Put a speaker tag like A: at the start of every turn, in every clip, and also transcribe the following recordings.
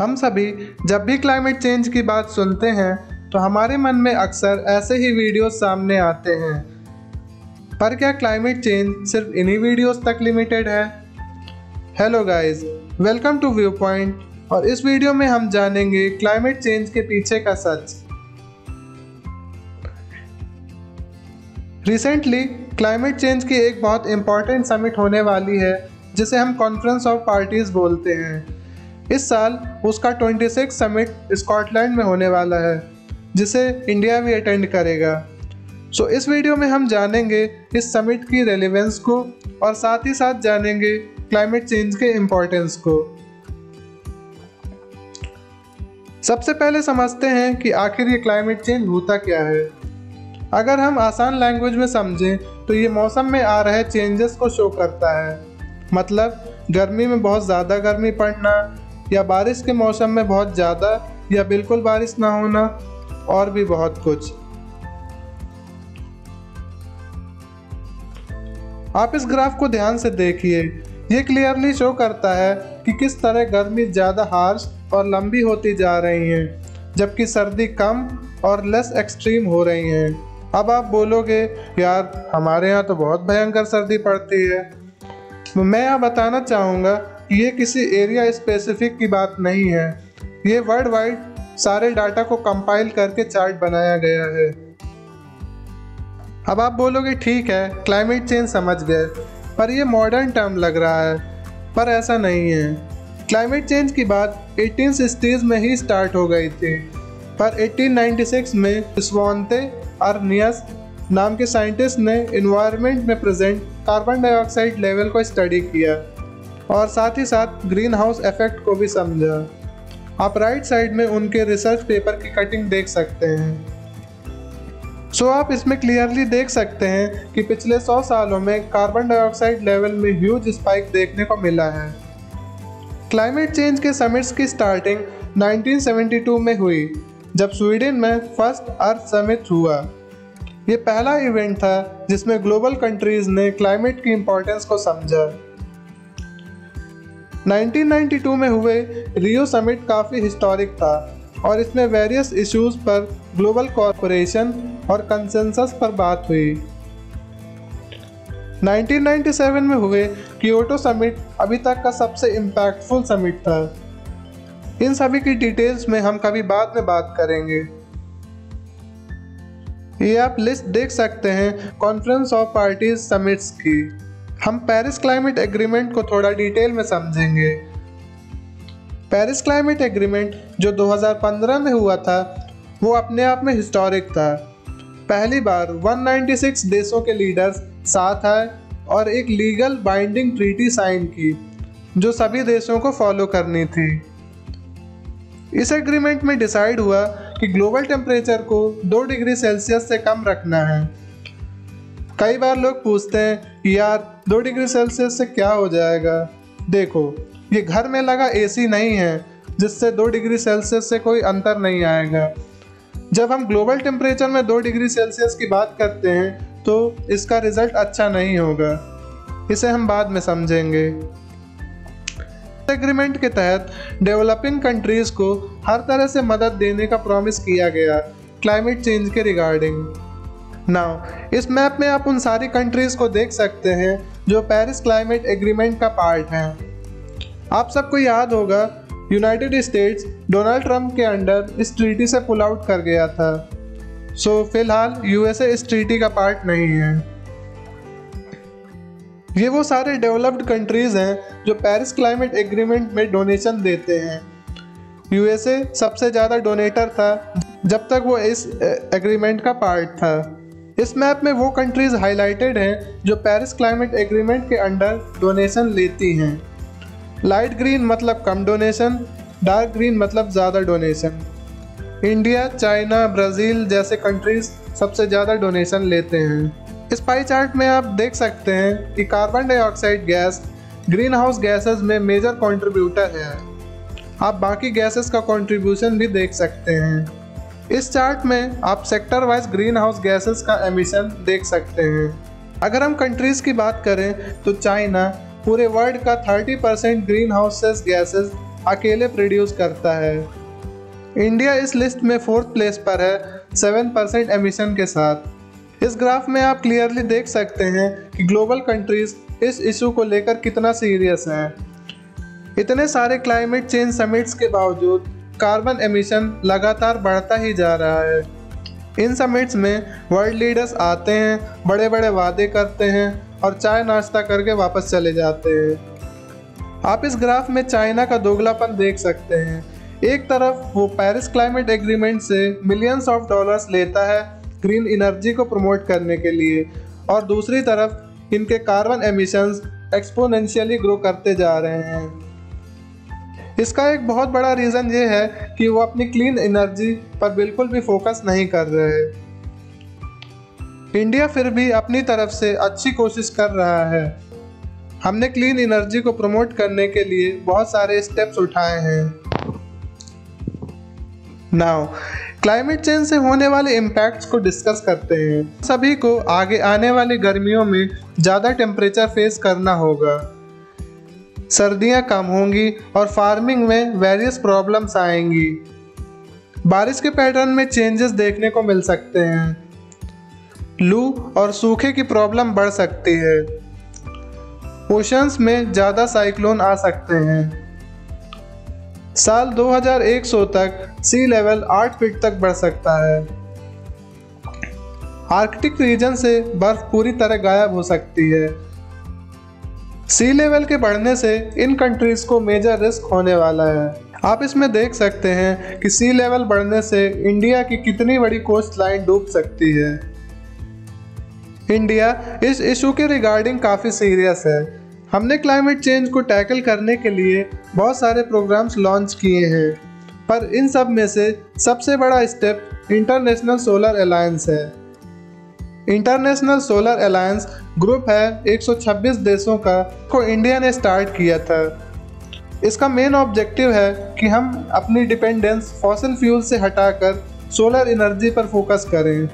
A: हम सभी जब भी क्लाइमेट चेंज की बात सुनते हैं तो हमारे मन में अक्सर ऐसे ही वीडियोस सामने आते हैं। पर क्या क्लाइमेट चेंज सिर्फ इन्हीं वीडियोस तक लिमिटेड है? Hello guys, welcome to view point. और इस वीडियो में हम जानेंगे क्लाइमेट चेंज के पीछे का सच। रिसेंटली क्लाइमेट चेंज की एक बहुत इंपॉर्टेंट समिट होने वाली है जिसे हम कॉन्फ्रेंस ऑफ पार्टीज बोलते हैं। इस साल उसका 26 समिट स्कॉटलैंड में होने वाला है जिसे इंडिया भी अटेंड करेगा। सो इस वीडियो में हम जानेंगे इस समिट की रेलेवेंस को और साथ ही साथ जानेंगे क्लाइमेट चेंज के इम्पोर्टेंस को। सबसे पहले समझते हैं कि आखिर ये क्लाइमेट चेंज होता क्या है। अगर हम आसान लैंग्वेज में समझें तो ये मौसम में आ रहे चेंजेस को शो करता है। मतलब गर्मी में बहुत ज़्यादा गर्मी पड़ना, या बारिश के मौसम में बहुत ज़्यादा या बिल्कुल बारिश ना होना, और भी बहुत कुछ। आप इस ग्राफ को ध्यान से देखिए, ये क्लियरली शो करता है कि किस तरह गर्मी ज़्यादा हार्श और लंबी होती जा रही है, जबकि सर्दी कम और लेस एक्सट्रीम हो रही है। अब आप बोलोगे यार हमारे यहाँ तो बहुत भयंकर सर्दी पड़ती है। मैं यहाँ बताना चाहूँगा कि ये किसी एरिया स्पेसिफिक की बात नहीं है, ये वर्ल्ड वाइड सारे डाटा को कंपाइल करके चार्ट बनाया गया है। अब आप बोलोगे ठीक है क्लाइमेट चेंज समझ गए, पर ये मॉडर्न टर्म लग रहा है। पर ऐसा नहीं है। क्लाइमेट चेंज की बात 1860s में ही स्टार्ट हो गई थी, पर 1896 में स्वान्ते अर्नियस नाम के साइंटिस्ट ने एनवायरनमेंट में प्रेजेंट कार्बन डाइऑक्साइड लेवल को स्टडी किया और साथ ही साथ ग्रीन हाउस इफेक्ट को भी समझा। आप राइट साइड में उनके रिसर्च पेपर की कटिंग देख सकते हैं। सो आप इसमें क्लियरली देख सकते हैं कि पिछले 100 सालों में कार्बन डाइऑक्साइड लेवल में ह्यूज स्पाइक देखने को मिला है। क्लाइमेट चेंज के समिट्स की स्टार्टिंग 1972 में हुई, जब स्वीडन में फर्स्ट अर्थ समिट हुआ। ये पहला इवेंट था जिसमें ग्लोबल कंट्रीज ने क्लाइमेट की इम्पोर्टेंस को समझा। 1992 में हुए रियो समिट काफ़ी हिस्टोरिक था और इसमें वेरियस इश्यूज पर ग्लोबल कॉर्पोरेशन और कंसेंसस पर बात हुई। 1997 में हुए क्योटो समिट अभी तक का सबसे इम्पैक्टफुल समिट था। इन सभी की डिटेल्स में हम कभी बाद में बात करेंगे। ये आप लिस्ट देख सकते हैं कॉन्फ्रेंस ऑफ पार्टीज समिट्स की। हम पेरिस क्लाइमेट एग्रीमेंट को थोड़ा डिटेल में समझेंगे। पेरिस क्लाइमेट एग्रीमेंट जो 2015 में हुआ था वो अपने आप में हिस्टोरिक था। पहली बार 196 देशों के लीडर्स साथ आए और एक लीगल बाइंडिंग ट्रीटी साइन की जो सभी देशों को फॉलो करनी थी। इस एग्रीमेंट में डिसाइड हुआ कि ग्लोबल टेम्परेचर को 2 डिग्री सेल्सियस से कम रखना है। कई बार लोग पूछते हैं कि यार 2 डिग्री सेल्सियस से क्या हो जाएगा। देखो, ये घर में लगा एसी नहीं है जिससे 2 डिग्री सेल्सियस से कोई अंतर नहीं आएगा। जब हम ग्लोबल टेम्परेचर में 2 डिग्री सेल्सियस की बात करते हैं तो इसका रिजल्ट अच्छा नहीं होगा। इसे हम बाद में समझेंगे। एग्रीमेंट के तहत डेवलपिंग कंट्रीज को हर तरह से मदद देने का प्रॉमिस किया गया क्लाइमेट चेंज के रिगार्डिंग। नाउ इस मैप में आप उन सारी कंट्रीज को देख सकते हैं जो पेरिस क्लाइमेट एग्रीमेंट का पार्ट हैं। आप सबको याद होगा यूनाइटेड स्टेट्स डोनाल्ड ट्रंप के अंडर इस ट्रीटी से पुल आउट कर गया था। सो फिलहाल यूएसए इस ट्रीटी का पार्ट नहीं है। ये वो सारे डेवलप्ड कंट्रीज हैं जो पेरिस क्लाइमेट एग्रीमेंट में डोनेशन देते हैं। यूएसए सबसे ज़्यादा डोनेटर था जब तक वो इस एग्रीमेंट का पार्ट था। इस मैप में वो कंट्रीज हाईलाइटेड हैं जो पेरिस क्लाइमेट एग्रीमेंट के अंडर डोनेशन लेती हैं। लाइट ग्रीन मतलब कम डोनेशन, डार्क ग्रीन मतलब ज़्यादा डोनेशन। इंडिया, चाइना, ब्राज़ील जैसे कंट्रीज सबसे ज़्यादा डोनेशन लेते हैं। इस पाई चार्ट में आप देख सकते हैं कि carbon dioxide gas green house gases में मेजर कंट्रीब्यूटर है। आप बाकी गैसेस का कंट्रीब्यूशन भी देख सकते हैं। इस चार्ट में आप sector wise green house gases का एमिशन देख सकते हैं। अगर हम कंट्रीज़ की बात करें तो चाइना पूरे वर्ल्ड का 30% ग्रीन हाउस गैसेस अकेले प्रोड्यूस करता है। इंडिया इस लिस्ट में 4th प्लेस पर है 7% एमिशन के साथ। इस ग्राफ में आप क्लियरली देख सकते हैं कि ग्लोबल कंट्रीज इस इशू को लेकर कितना सीरियस हैं। इतने सारे क्लाइमेट चेंज समिट्स के बावजूद कार्बन एमिशन लगातार बढ़ता ही जा रहा है। इन समिट्स में वर्ल्ड लीडर्स आते हैं, बड़े बड़े वादे करते हैं और चाय नाश्ता करके वापस चले जाते हैं। आप इस ग्राफ में चाइना का दोगलापन देख सकते हैं। एक तरफ वो पेरिस क्लाइमेट एग्रीमेंट से मिलियंस ऑफ डॉलर्स लेता है ग्रीन एनर्जी को प्रमोट करने के लिए, और दूसरी तरफ इनके कार्बन एमिशंस एक्सपोनेंशियली ग्रो करते जा रहे हैं। इसका एक बहुत बड़ा रीज़न ये है कि वो अपनी क्लीन एनर्जी पर बिल्कुल भी फोकस नहीं कर रहे। इंडिया फिर भी अपनी तरफ से अच्छी कोशिश कर रहा है। हमने क्लीन एनर्जी को प्रमोट करने के लिए बहुत सारे स्टेप्स उठाए हैं। नाउ क्लाइमेट चेंज से होने वाले इम्पैक्ट्स को डिस्कस करते हैं। सभी को आगे आने वाली गर्मियों में ज़्यादा टेम्परेचर फेस करना होगा, सर्दियां कम होंगी और फार्मिंग में वेरियस प्रॉब्लम्स आएंगी। बारिश के पैटर्न में चेंजेस देखने को मिल सकते हैं। लू और सूखे की प्रॉब्लम बढ़ सकती है। ओशंस में ज़्यादा साइक्लोन आ सकते हैं। साल 2100 तक सी लेवल 8 फीट तक बढ़ सकता है। आर्कटिक रीजन से बर्फ पूरी तरह गायब हो सकती है। सी लेवल के बढ़ने से इन कंट्रीज को मेजर रिस्क होने वाला है। आप इसमें देख सकते हैं कि सी लेवल बढ़ने से इंडिया की कितनी बड़ी कोस्ट लाइन डूब सकती है। इंडिया इस इशू के रिगार्डिंग काफ़ी सीरियस है। हमने क्लाइमेट चेंज को टैकल करने के लिए बहुत सारे प्रोग्राम्स लॉन्च किए हैं, पर इन सब में से सबसे बड़ा स्टेप इंटरनेशनल सोलर अलायंस है। इंटरनेशनल सोलर अलायंस ग्रुप है 126 देशों का, को इंडिया ने स्टार्ट किया था। इसका मेन ऑब्जेक्टिव है कि हम अपनी डिपेंडेंस फॉसिल फ्यूल से हटाकर सोलर एनर्जी पर फोकस करें।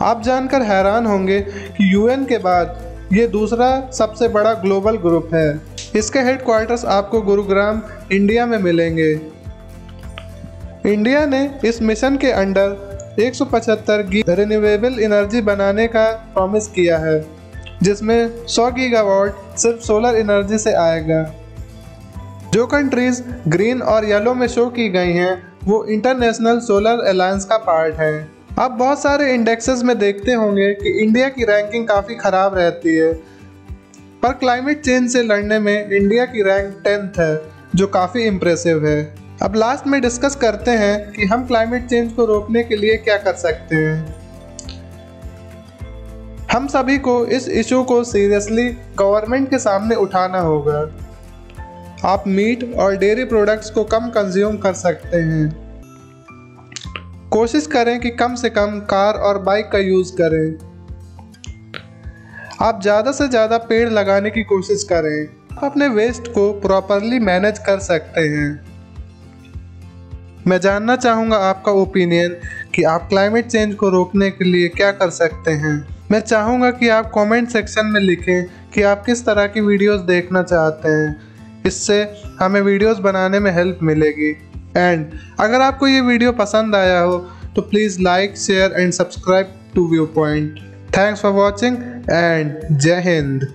A: आप जानकर हैरान होंगे कि यूएन के बाद ये दूसरा सबसे बड़ा ग्लोबल ग्रुप है। इसके हेडक्वार्टर्स आपको गुरुग्राम इंडिया में मिलेंगे। इंडिया ने इस मिशन के अंडर 175 रिन्यूएबल एनर्जी बनाने का प्रॉमिस किया है, जिसमें 100 गीगावाट सिर्फ सोलर एनर्जी से आएगा। जो कंट्रीज ग्रीन और येलो में शो की गई हैं वो इंटरनेशनल सोलर अलायंस का पार्ट है। आप बहुत सारे इंडेक्सेस में देखते होंगे कि इंडिया की रैंकिंग काफ़ी ख़राब रहती है, पर क्लाइमेट चेंज से लड़ने में इंडिया की रैंक 10th है, जो काफ़ी इम्प्रेसिव है। अब लास्ट में डिस्कस करते हैं कि हम क्लाइमेट चेंज को रोकने के लिए क्या कर सकते हैं। हम सभी को इस इशू को सीरियसली गवर्नमेंट के सामने उठाना होगा। आप मीट और डेयरी प्रोडक्ट्स को कम कंज्यूम कर सकते हैं। कोशिश करें कि कम से कम कार और बाइक का यूज़ करें। आप ज़्यादा से ज़्यादा पेड़ लगाने की कोशिश करें। आप अपने वेस्ट को प्रॉपरली मैनेज कर सकते हैं। मैं जानना चाहूँगा आपका ओपिनियन कि आप क्लाइमेट चेंज को रोकने के लिए क्या कर सकते हैं। मैं चाहूँगा कि आप कमेंट सेक्शन में लिखें कि आप किस तरह की वीडियोस देखना चाहते हैं। इससे हमें वीडियोस बनाने में हेल्प मिलेगी। एंड अगर आपको ये वीडियो पसंद आया हो तो please like, share and subscribe to view point. Thanks for watching and जय हिंद।